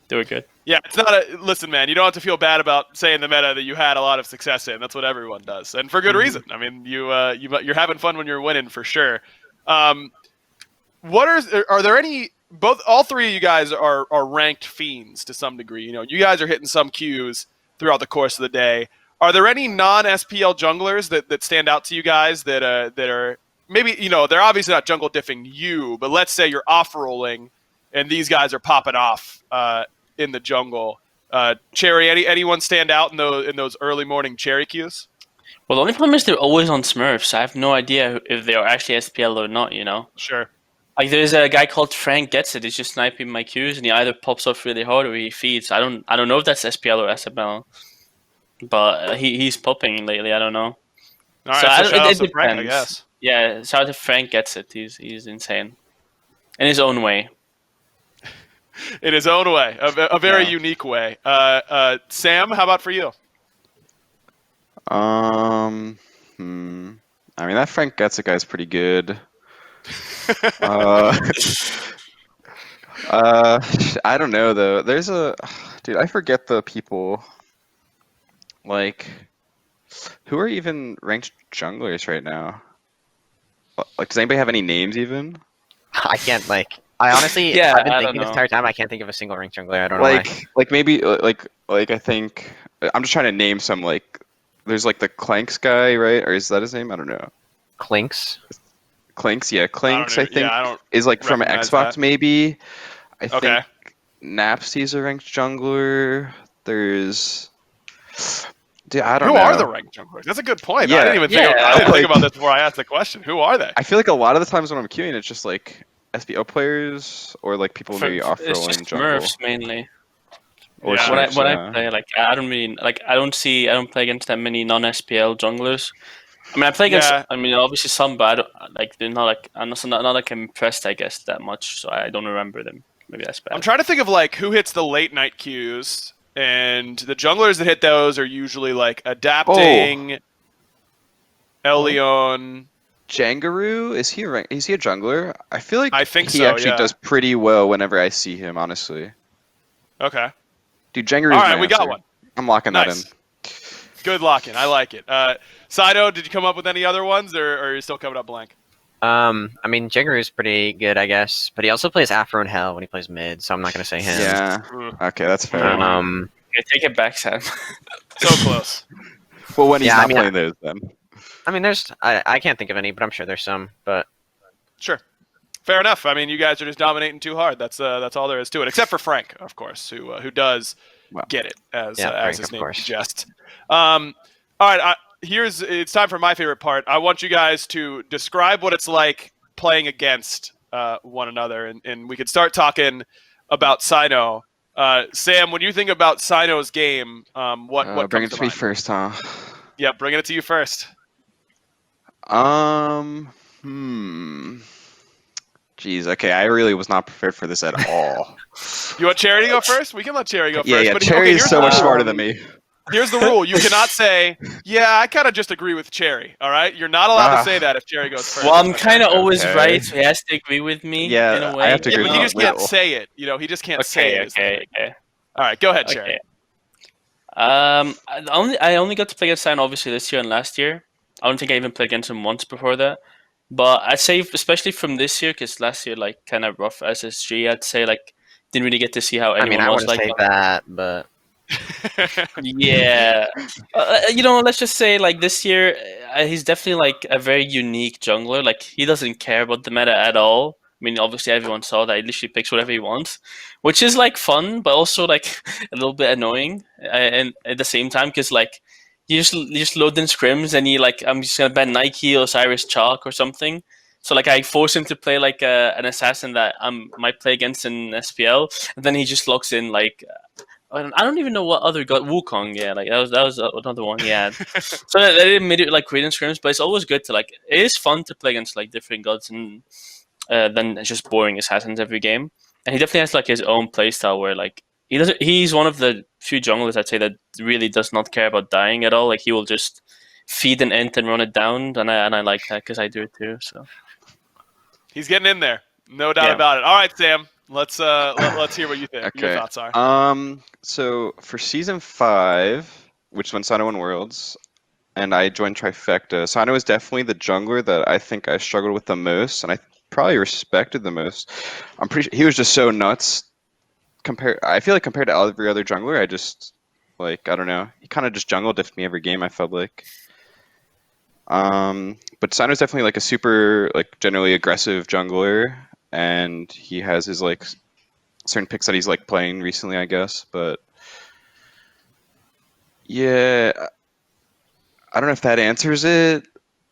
they were good. Yeah, it's not a listen, man. You don't have to feel bad about saying the meta that you had a lot of success in. That's what everyone does, and for good reason. I mean, you're having fun when you're winning for sure. What are there any? All three of you guys are ranked fiends to some degree. You know, you guys are hitting some Qs throughout the course of the day. Are there any non-SPL junglers that stand out to you guys that are maybe, you know, they're obviously not jungle diffing you, but let's say you're off rolling and these guys are popping off in the jungle. Cherry, anyone stand out in those early morning Cherry Qs? Well, the only problem is they're always on Smurfs. I have no idea if they are actually SPL or not. You know. Sure. Like there's a guy called Frank Gets It. He's just sniping my Qs, and he either pops off really hard or he feeds. I don't know if that's SPL or SML, but he's popping lately. I don't know. All right, so shout out to Frank, I depends. guess. Yeah, shout out to Frank Gets It. He's insane, in his own way. In his own way, a very unique way. Sam, how about for you? I mean, that Frank Getz guy's pretty good. I don't know though. There's dude. I forget the people. Like, who are even ranked junglers right now? Like, does anybody have any names even? I can't I honestly, Yeah, I've been I thinking don't this know. entire time. I can't think of a single ranked jungler. I don't know why. Like maybe like I think I'm just trying to name some like. There's like the Clanks guy, right? Or is that his name? I don't know. Clinks. Clanks, yeah, Clanks. I think I don't is like from recognize Xbox that. maybe. I Okay. think Napsy's a ranked jungler. There's, dude, I don't Who know. are the ranked junglers? That's a good point. Yeah, I didn't even yeah, think like- about this before I asked the question. Who are they? I feel like a lot of the times when I'm queuing, it's just like SBO players or like people maybe It's off-rolling just jungle. Smurfs mainly. Or Yeah. When I Smurfs, when yeah. I play, like I don't really like I don't play against that many non-SPL junglers. I mean, I play against. Yeah. I mean, obviously some, but I don't, like they're not like I'm not like impressed, I guess, that much. So I don't remember them. Maybe that's bad. I'm trying to think of like who hits the late night queues, and the junglers that hit those are usually like adapting, Elion. Jangaroo, is he a jungler? I feel like I think he so, actually yeah. does pretty well whenever I see him, honestly. Okay. Dude, Jangaroo's All right, my we got answer. one. I'm locking that in. Nice. Good locking. I like it. Cyno, did you come up with any other ones, or are you still coming up blank? I mean, Jiggeru's pretty good, I guess, but he also plays Afro and Hell when he plays mid, so I'm not gonna say him. Yeah. Okay, that's fair. Okay, take it back, Sam. So close. Well, when he's Yeah, I not mean, playing those, then. I mean, I can't think of any, but I'm sure there's some. But Sure. Fair enough. I mean, you guys are just dominating too hard. That's all there is to it. Except for Frank, of course, who does get it as Frank, his of name course. suggests. All right, it's time for my favorite part. I want you guys to describe what it's like playing against one another, and we could start talking about Cyno. Sam, when you think about Cyno's game, what Bring comes it to to me mind? first, huh? Yeah, bringing it to you first. Jeez, okay, I really was not prepared for this at all. You want Cherry to go first? We can let Cherry go Yeah, first. yeah, But Cherry is here's so the much rule. smarter than me. Here's the rule. You cannot say, yeah, I kind of just agree with Cherry. All right? You're not allowed to say that if Cherry goes first. Well, I'm kind of always Okay. right, so he has to agree with me Yeah, in a I way. have to Yeah, agree but with he you. just can't say it. He just can't say it. Okay. All right, go ahead, Cherry. Okay. I only got to play against Cyno obviously this year and last year. I don't think I even played against him once before that. But I'd say, especially from this year, because last year like kind of rough SSG. I'd say like didn't really get to see how I mean, anyone I was wouldn't like. say that, but Yeah, let's just say like this year, he's definitely like a very unique jungler. Like he doesn't care about the meta at all. I mean, obviously everyone saw that he literally picks whatever he wants, which is like fun, but also like a little bit annoying, and at the same time, because like you just load in scrims and you like I'm just gonna ban Nike or Cyrus Chalk or something. So like I force him to play like an assassin that I might play against in SPL, and then he just locks in like I don't even know what other god Wukong. Yeah, like that was another one he had. So they made it like Korean scrims, but it's always good to like. It is fun to play against like different gods and than just boring assassins every game. And he definitely has like his own playstyle where like he doesn't. He's one of the few junglers I'd say that really does not care about dying at all. Like he will just feed an int and run it down, and I like that because I do it too. So He's getting in there, no doubt Yeah. about it. All right, Sam, let's hear what you think. Your Okay. thoughts are. So for season 5, which won Cyno won Worlds, and I joined Trifecta. Cyno is definitely the jungler that I think I struggled with the most, and I probably respected the most. I'm pretty sure he was just so nuts. I feel like compared to every other jungler, I just like I don't know. He kind of just jungle diffed me every game. I felt like. But Cyno's definitely like a super like generally aggressive jungler, and he has his like certain picks that he's like playing recently, I guess. But yeah, I don't know if that answers it.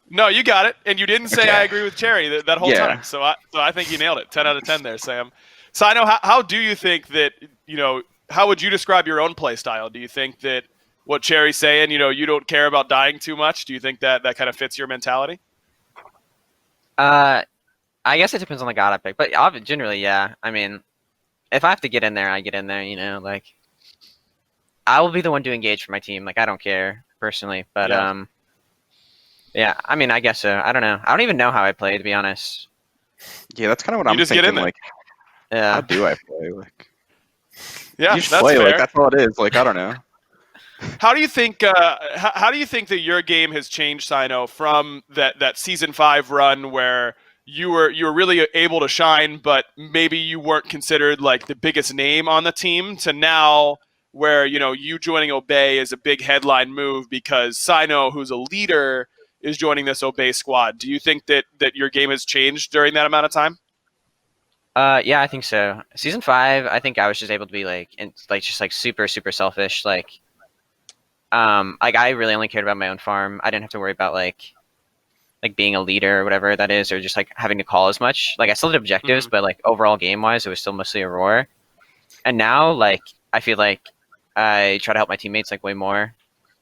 No, you got it, and you didn't say Okay. I agree with Cherry that whole Yeah. time. So I think you nailed it. 10 out of 10 there, Sam. Cyno, how do you think that how would you describe your own play style? Do you think that what Cherry's saying, you don't care about dying too much? Do you think that kind of fits your mentality? I guess it depends on the god I pick. But generally, yeah. I mean, if I have to get in there, I get in there. Like I will be the one to engage for my team. Like I don't care personally, but yeah. I mean, I guess so. I don't know. I don't even know how I play, to be honest. Yeah, that's kind of what You I'm just get in thinking. there. Like, Yeah. how do I play? Like, Yeah, you just that's play. fair. Like, that's all it is. Like, I don't know. How do you think? How do you think that your game has changed, Cyno, from that season 5 run where you were really able to shine, but maybe you weren't considered like the biggest name on the team, to now where you joining Obey is a big headline move because Cyno, who's a leader, is joining this Obey squad. Do you think that your game has changed during that amount of time? Yeah, I think so. Season 5, I think I was just able to be just super, super selfish. Like I really only cared about my own farm. I didn't have to worry about like being a leader or whatever that is, or just like having to call as much. Like I still did objectives, but like overall game wise, it was still mostly a roar. And now, like I feel like I try to help my teammates like way more.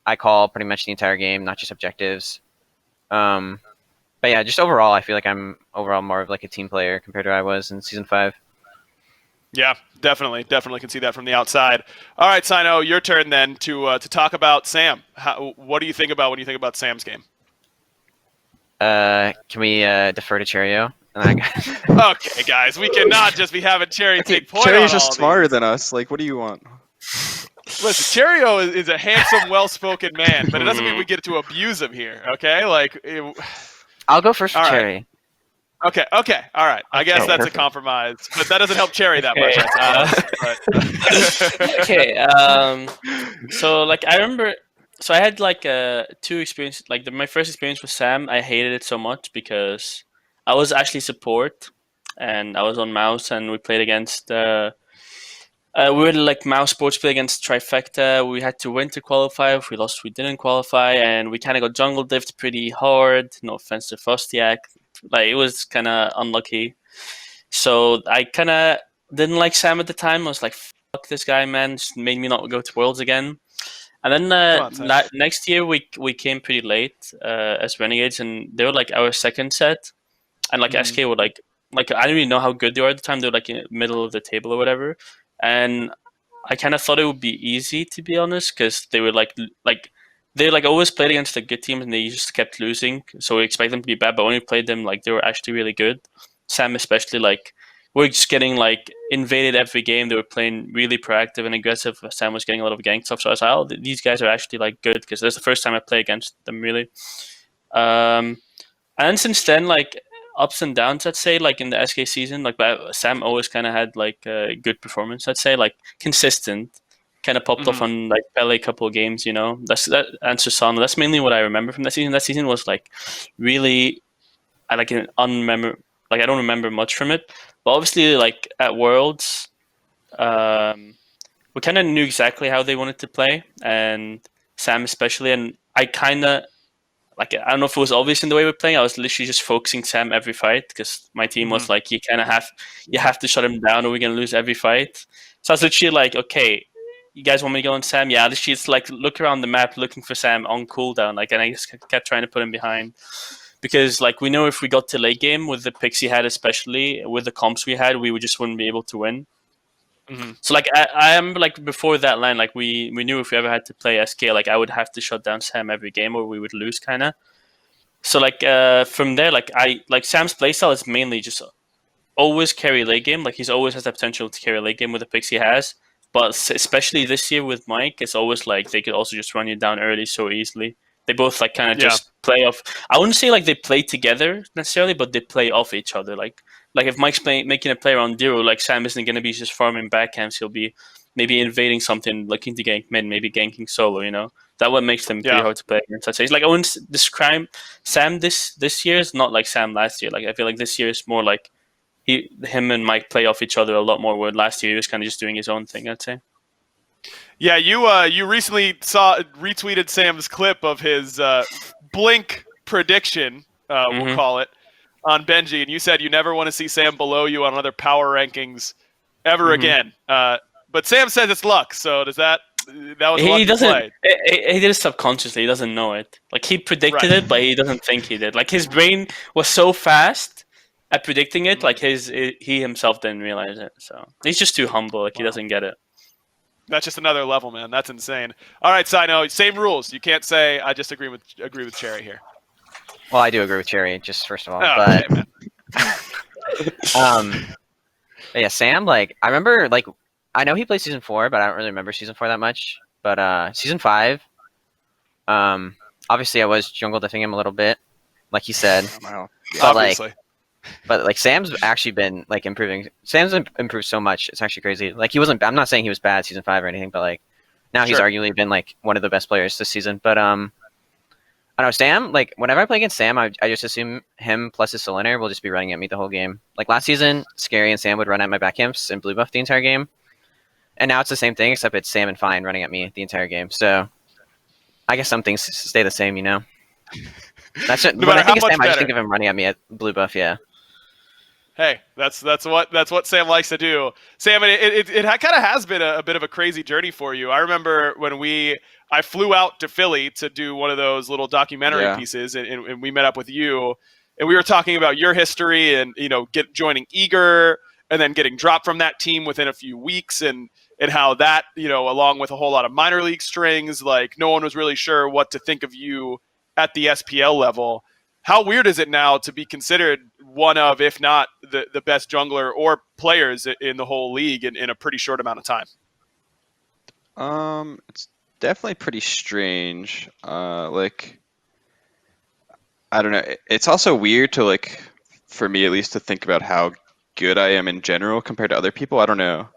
I call pretty much the entire game, not just objectives. But yeah, just overall, I feel like I'm overall more of like a team player compared to I was in season 5. Yeah, definitely can see that from the outside. All right, Cyno, your turn then to talk about Sam. What do you think about when you think about Sam's game? Can we defer to Cherryo? Okay, guys, we cannot just be having Cherry take point on Cherry's all just these. smarter than us. Like, what do you want? Listen, Cherryo is a handsome, well-spoken man, but it doesn't mean we get to abuse him here, okay? I'll go first for All right. Cherry. Okay, all right. I guess that's perfect. a compromise, but that doesn't help Cherry that much. So like I remember, so I had like 2 experiences. Like my first experience with Sam, I hated it so much because I was actually support, and I was on mouse, and we played against. We were like mouse sports play against Trifecta. We had to win to qualify. If we lost, we didn't qualify, and we kind of got jungle diffed pretty hard. No offense to Frostiak, like it was kind of unlucky. So I kind of didn't like Sam at the time. I was like, "Fuck this guy, man!" Just made me not go to Worlds again. And then Come on, Sam. next year we came pretty late as Renegades, and they were like our second set, and like Mhm. SK were like I didn't really know how good they were at the time. They were like in the middle of the table or whatever, and I kind of thought it would be easy, to be honest, because they were like they like always played against the good teams and they just kept losing. So we expect them to be bad, but when we played them, like they were actually really good. Sam especially, like we're just getting like invaded every game. They were playing really proactive and aggressive. Sam was getting a lot of gank stuff. So I was like, oh, these guys are actually like good because that's the first time I play against them really. And since then, like ups and downs, I'd say, like in the SK season, like Sam always kind of had like a good performance. I'd say like consistent, kind of popped off on like Pele a couple of games. You know, that's that and Susano. That's mainly what I remember from that season. That season was like really, I like an unmemor. Like I don't remember much from it, but obviously like at Worlds, we kind of knew exactly how they wanted to play, and Sam especially, and I kind of like I don't know if it was obvious in the way we're playing. I was literally just focusing Sam every fight because my team was like, you kind of have to shut him down, or we're gonna lose every fight. So I was literally like, okay, you guys want me to go on Sam? Yeah, literally it's like look around the map looking for Sam on cooldown, like, and I just kept trying to put him behind because like we know if we got to late game with the picks he had, especially with the comps we had, we just wouldn't be able to win. So like I am like before that line, like we knew if we ever had to play SK, like I would have to shut down Sam every game or we would lose kind of. So like from there, like I like Sam's playstyle is mainly just always carry late game. Like he's always has the potential to carry late game with the picks he has. But especially this year with Mike, it's always like they could also just run you down early so easily. They both like kind of Yeah. just play off. I wouldn't say like they play together necessarily, but they play off each other. Like if Mike's making a play around Diro, like Sam isn't going to be just farming backhands. He'll be maybe invading something, looking to gank mid, maybe ganking solo. You know that what makes them pretty Yeah. hard to play against. I'd say it's like I wouldn't describe Sam this year is not like Sam last year. Like I feel like this year is more like him and Mike play off each other a lot more. Where last year he was kind of just doing his own thing. I'd say. Yeah, you recently retweeted Sam's clip of his blink prediction, we'll call it, on Benji, and you said you never want to see Sam below you on other power rankings ever again. But Sam says it's luck, so that was He lucky doesn't. play. He did it subconsciously. He doesn't know it. Like he predicted Right. it, but he doesn't think he did. Like his brain was so fast at predicting it, like he himself didn't realize it. So he's just too humble. Like he doesn't get it. That's just another level, man. That's insane. All right, Cyno, same rules. You can't say I just agree with Cherry here. Well, I do agree with Cherry, just first of all. Oh, but okay, man. but yeah, Sam, like I remember, like I know he played season 4, but I don't really remember season 4 that much. But season 5, obviously I was jungle diffing him a little bit, like he said. Wow. But Obviously. like Sam's actually been like improving. Sam's improved so much. It's actually crazy. Like he wasn't. I'm not saying he was bad season 5 or anything, but like now he's Sure. arguably been like one of the best players this season. But I don't know, Sam. Like whenever I play against Sam, I just assume him plus his Soliner will just be running at me the whole game. Like last season, Scary and Sam would run at my back camps and blue buff the entire game. And now it's the same thing, except it's Sam and Fine running at me the entire game. So I guess some things stay the same, you know. That's it. No When matter I think how of Sam, much I just better. think of him running at me at blue buff. Yeah. Hey, that's what Sam likes to do. Sam, it kind of has been a bit of a crazy journey for you. I remember when I flew out to Philly to do one of those little documentary pieces, and we met up with you, and we were talking about your history and joining Eager and then getting dropped from that team within a few weeks, and how that along with a whole lot of minor league strings, like no one was really sure what to think of you at the SPL level. How weird is it now to be considered one of, if not the best jungler or players in the whole league in a pretty short amount of time? It's definitely pretty strange. Like, I don't know. It's also weird to like, for me at least, to think about how good I am in general compared to other people. I don't know.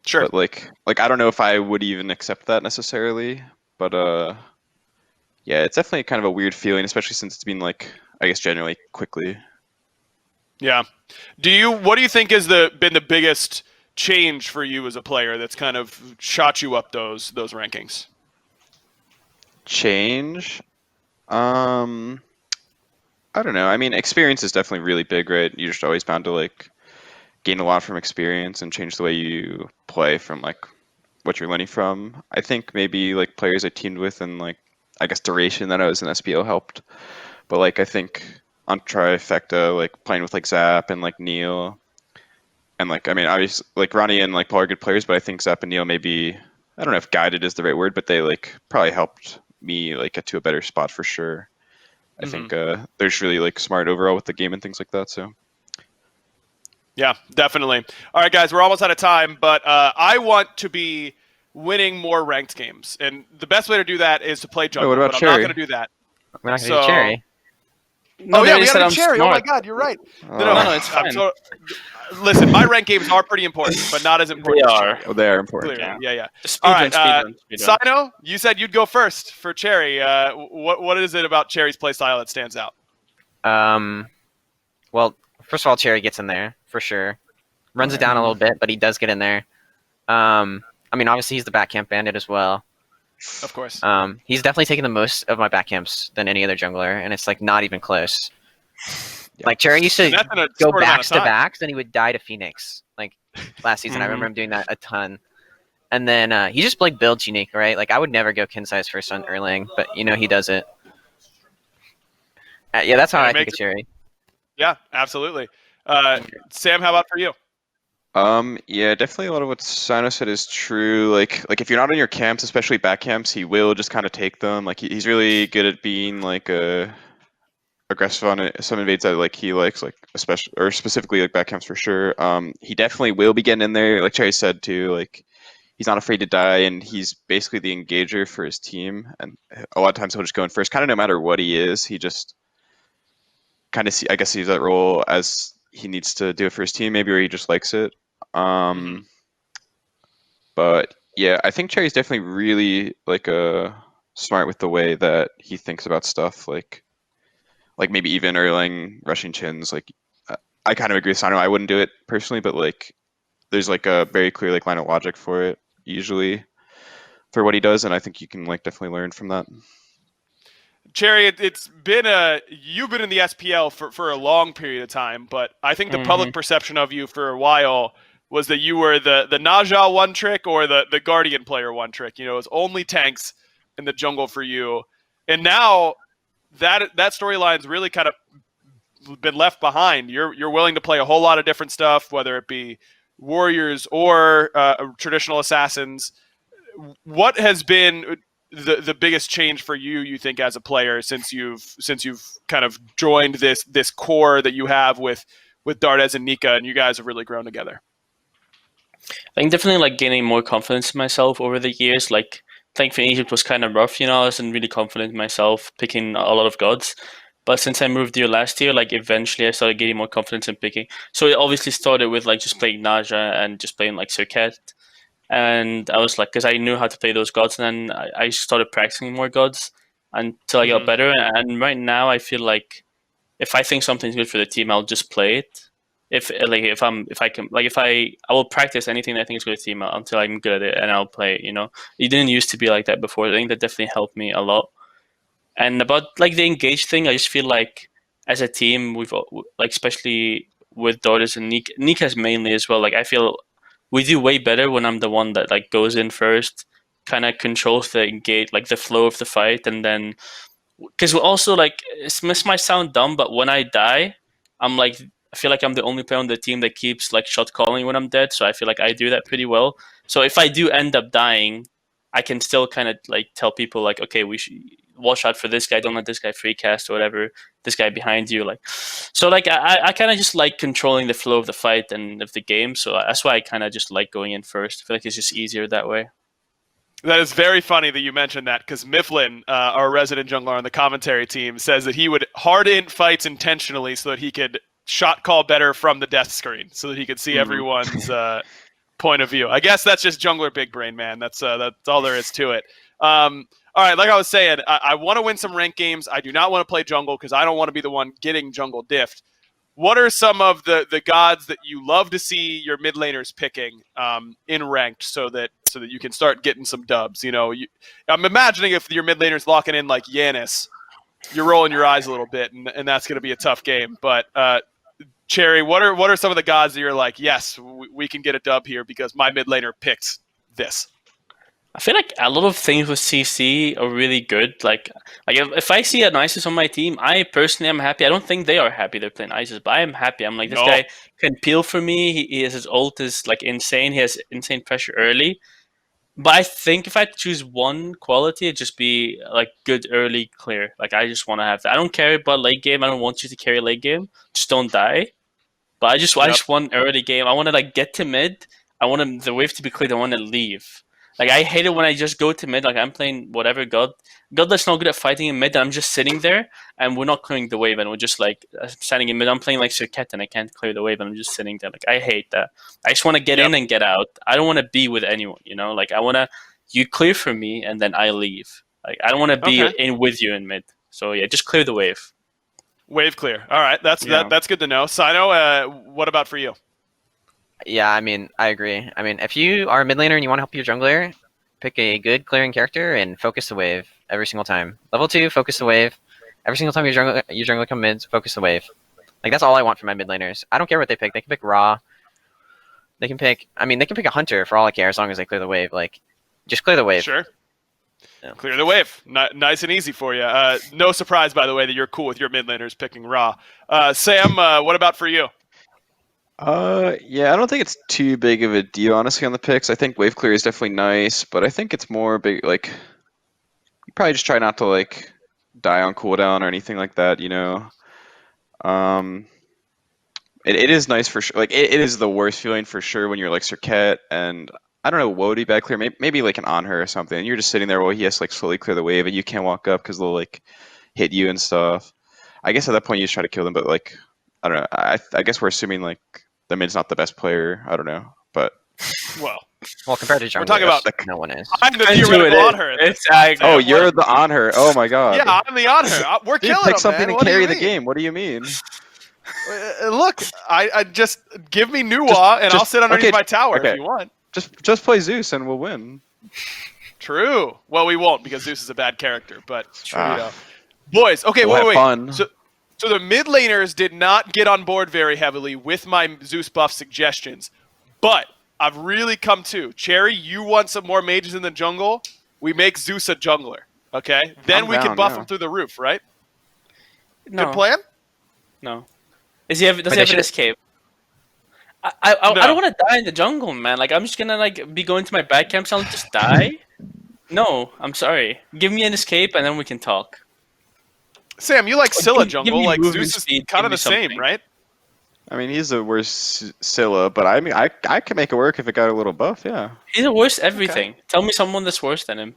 Sure. But like I don't know if I would even accept that necessarily. But yeah, it's definitely kind of a weird feeling, especially since it's been like, I guess generally quickly. Yeah. What do you think has been the biggest change for you as a player that's kind of shot you up those rankings? Change. I don't know. I mean, experience is definitely really big, right? You're just always bound to like gain a lot from experience and change the way you play from like what you're learning from. I think maybe like players I teamed with and like I guess duration that I was in SPO helped. But like I think on Trifecta, like playing with like Zap and like Neil and like I mean obviously like Ronnie and like Paul are good players, but I think Zap and Neil maybe I don't know if guided is the right word, but they like probably helped me like get to a better spot for sure. I think they're just really like smart overall with the game and things like that. So Yeah, definitely. All right, guys, we're almost out of time, but I want to be winning more ranked games, and the best way to do that is to play jungle. what about but I'm not Cherry? going to do that. We're not going to do Cherry. No, Oh they yeah, already we said got I'm to Cherry. Oh smart. my God, you're right. No, it's fine. Listen, my ranked games are pretty important, but not as important They as are. Cherry. Oh, they are important. Clearly, yeah. Speedrun, All right, speedrun. Cyno, you said you'd go first for Cherry. What is it about Cherry's playstyle that stands out? Well, first of all, Cherry gets in there for sure. Runs it down a little bit, but he does get in there. I mean, obviously he's the back camp bandit as well. Of course. He's definitely taken the most of my back camps than any other jungler, and it's like not even close. Yeah. Like Cherry used to And that's in a go short amount of backs to time. backs, and he would die to Phoenix. Like last season, I remember him doing that a ton. And then he just like builds unique, right? Like I would never go Kinsai's first on Erlang, but you know he does it. Yeah, that's how And I it think makes of Cherry. Yeah, absolutely. Sam, how about for you? Yeah, definitely a lot of what Cyno said is true. Like if you're not in your camps, especially back camps, he will just kind of take them. Like he's really good at being like aggressive on it. Some invades that like he likes, like especially or specifically like back camps for sure. He definitely will be getting in there. Like Cherry said too. Like he's not afraid to die, and he's basically the engager for his team. And a lot of times he'll just go in first, kind of no matter what he is. He just kind of I guess sees that role as he needs to do it for his team, maybe, or he just likes it. But yeah, I think Cherry's definitely really like smart with the way that he thinks about stuff. Like maybe even Erlang rushing chins. Like I kind of agree with Cyno. I wouldn't do it personally, but like there's like a very clear like line of logic for it usually for what he does, and I think you can like definitely learn from that. Cherry, it's been you've been in the SPL for a long period of time, but I think the public perception of you for a while was that you were the Naja one trick or the Guardian player one trick. You know, it was only tanks in the jungle for you. And now that storyline's really kind of been left behind. You're willing to play a whole lot of different stuff, whether it be warriors or traditional assassins. What has been the biggest change for you think, as a player since you've kind of joined this core that you have with Dardes and Nika, and you guys have really grown together? I think definitely like gaining more confidence in myself over the years. Like playing for Egypt was kind of rough, I wasn't really confident in myself picking a lot of gods. But since I moved here last year, like eventually I started getting more confidence in picking. So it obviously started with like just playing Naja and just playing like Circuit. And I was like, because I knew how to play those gods, and then I started practicing more gods until I got better. And right now I feel like if I think something's good for the team, I'll just play it. I will practice anything that I think is good for the team until I'm good at it, and I'll play it. It didn't used to be like that before. I think that definitely helped me a lot. And about like the engage thing, I just feel like as a team, we've like especially with Daughters and Nika's mainly as well. Like I feel we do way better when I'm the one that like goes in first, kind of controls the engage, like the flow of the fight, and then because we're also like this might sound dumb, but when I die, I'm like I feel like I'm the only player on the team that keeps like shot calling when I'm dead. So I feel like I do that pretty well. So if I do end up dying, I can still kind of like tell people like, okay, we should watch out for this guy. Don't let this guy free cast or whatever. This guy behind you, like, so like I kind of just like controlling the flow of the fight and of the game. So that's why I kind of just like going in first. I feel like it's just easier that way. That is very funny that you mentioned that, because Mifflin, our resident jungler on the commentary team, says that he would hard int fights intentionally so that he could shot call better from the death screen, so that he could see everyone's point of view. I guess that's just jungler big brain, man. That's all there is to it. All right, like I was saying, I want to win some ranked games. I do not want to play jungle because I don't want to be the one getting jungle diffed. what are some of the gods that you love to see your mid laners picking in ranked so that you can start getting some dubs? I'm imagining if your mid laner's locking in like Yanis, you're rolling your eyes a little bit, and that's going to be a tough game. But Cherry, what are some of the gods that you're like, yes, we can get a dub here because my mid laner picked this? I feel like a lot of things with CC are really good. Like if I see an ISIS on my team, I personally am happy. I don't think they are happy they're playing ISIS, but I am happy. I'm like, this guy can peel for me. He has his ult is like insane. He has insane pressure early. But I think if I had to choose one quality, it'd just be like good early clear. Like I just want to have that. I don't care about late game. I don't want you to carry late game. Just don't die. But I just want early game. I want to like get to mid. I want the wave to be cleared. I want to leave. Like I hate it when I just go to mid. Like I'm playing whatever god that's not good at fighting in mid. And I'm just sitting there and we're not clearing the wave, and we're just like standing in mid. I'm playing like Circuit and I can't clear the wave, and I'm just sitting there. Like I hate that. I just want to get in and get out. I don't want to be with anyone. Like I want to you clear for me and then I leave. Like I don't want to be in with you in mid. So yeah, just clear the wave. Wave clear. All right, that's good to know. Cyno, what about for you? Yeah, I mean, I agree. I mean, if you are a mid laner and you want to help your jungler, pick a good clearing character and focus the wave every single time. Level 2, focus the wave. Every single time your jungler comes mid, focus the wave. Like, that's all I want from my mid laners. I don't care what they pick. They can pick Ra. They can pick a Hunter for all I care, as long as they clear the wave. Like, just clear the wave. Sure. Yeah. Clear the wave. Nice and easy for you. No surprise, by the way, that you're cool with your mid laners picking Ra. Sam, what about for you? Yeah, I don't think it's too big of a deal, honestly, on the picks. I think wave clear is definitely nice, but I think it's more big, like, you probably just try not to, like, die on cooldown or anything like that, It is nice for sure. Like, it is the worst feeling for sure when you're, like, Circuit and, I don't know, Wody bad clear, maybe like an on her or something, and you're just sitting there while he has to, like, slowly clear the wave, and you can't walk up because they'll, like, hit you and stuff. I guess at that point you just try to kill them, but, like, I don't know. I guess we're assuming, like, the mid's not the best player. I don't know, but well, compared to jungle, we're talking about no one is. I'm the theoretical on her. Oh, you're the on her. Oh my god. Yeah, I'm the on her. We're killing pick him, something man. and carry the game. What do you mean? Look, I just give me Nuwa and I'll sit underneath my tower if you want. Just play Zeus and we'll win. True. Well, we won't because Zeus is a bad character, but boys. Okay, wait. Fun. So the mid laners did not get on board very heavily with my Zeus buff suggestions, but I've really come to. Cherry, you want some more mages in the jungle? We make Zeus a jungler, okay? Then we can buff him through the roof, right? No. Good plan? No. Does he have an escape? I don't want to die in the jungle, man. Like, I'm just going to, like, be going to my back camps and I'll just die? No, I'm sorry. Give me an escape and then we can talk. Sam, you like Scylla jungle, like Zeus is kind of the same, right? I mean, he's the worst Scylla, but I mean, I can make it work if it got a little buff, yeah. He's the worst everything. Okay. Tell me someone that's worse than him.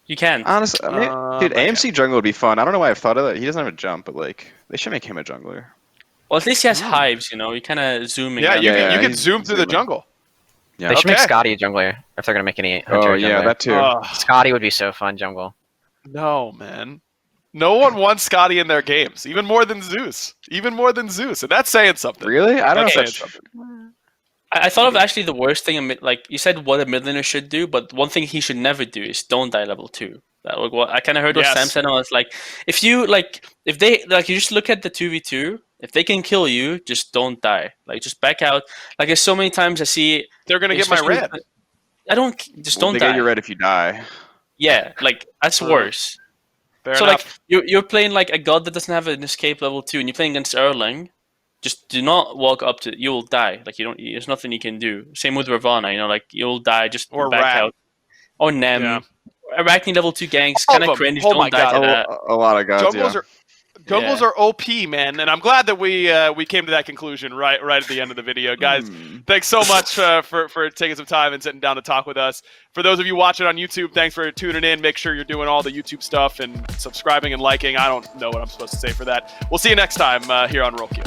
You can't. Honestly, dude, AMC jungle would be fun. I don't know why I've thought of that. He doesn't have a jump, but, like, they should make him a jungler. Well, at least he has hives, You kind of zoom in. Yeah, you can zoom through the jungle. Yeah. They should make Scotty a jungler if they're going to make any Hunter jungler. That too. Scotty would be so fun jungle. No, man. No one wants Scotty in their games, even more than Zeus. And that's saying something. Really? I don't know. I thought of actually the worst thing, like you said, what a mid laner should do, but one thing he should never do is don't die level 2. What I kind of heard what Sam said, and I was like, if they you just look at the 2v2, if they can kill you, just don't die. Like, just back out. Like, there's so many times I see they're gonna get my red. Don't die. They get your red if you die. Yeah, like that's worse. Fair so enough. like you're playing like a god that doesn't have an escape level 2, and you're playing against Erlang. Just do not walk up to. You'll die. Like there's nothing you can do. Same with Ravana. Like you'll die. Just or back out. Or Nem. Yeah. Arachne level 2 gangs kind of cringe. Don't die to that. A lot of gods. Jungles are OP, man, and I'm glad that we came to that conclusion right at the end of the video, guys. Thanks so much for taking some time and sitting down to talk with us. For those of you watching on YouTube, thanks for tuning in. Make sure you're doing all the YouTube stuff and subscribing and liking. I don't know what I'm supposed to say for that. We'll see you next time here on Roll Queue.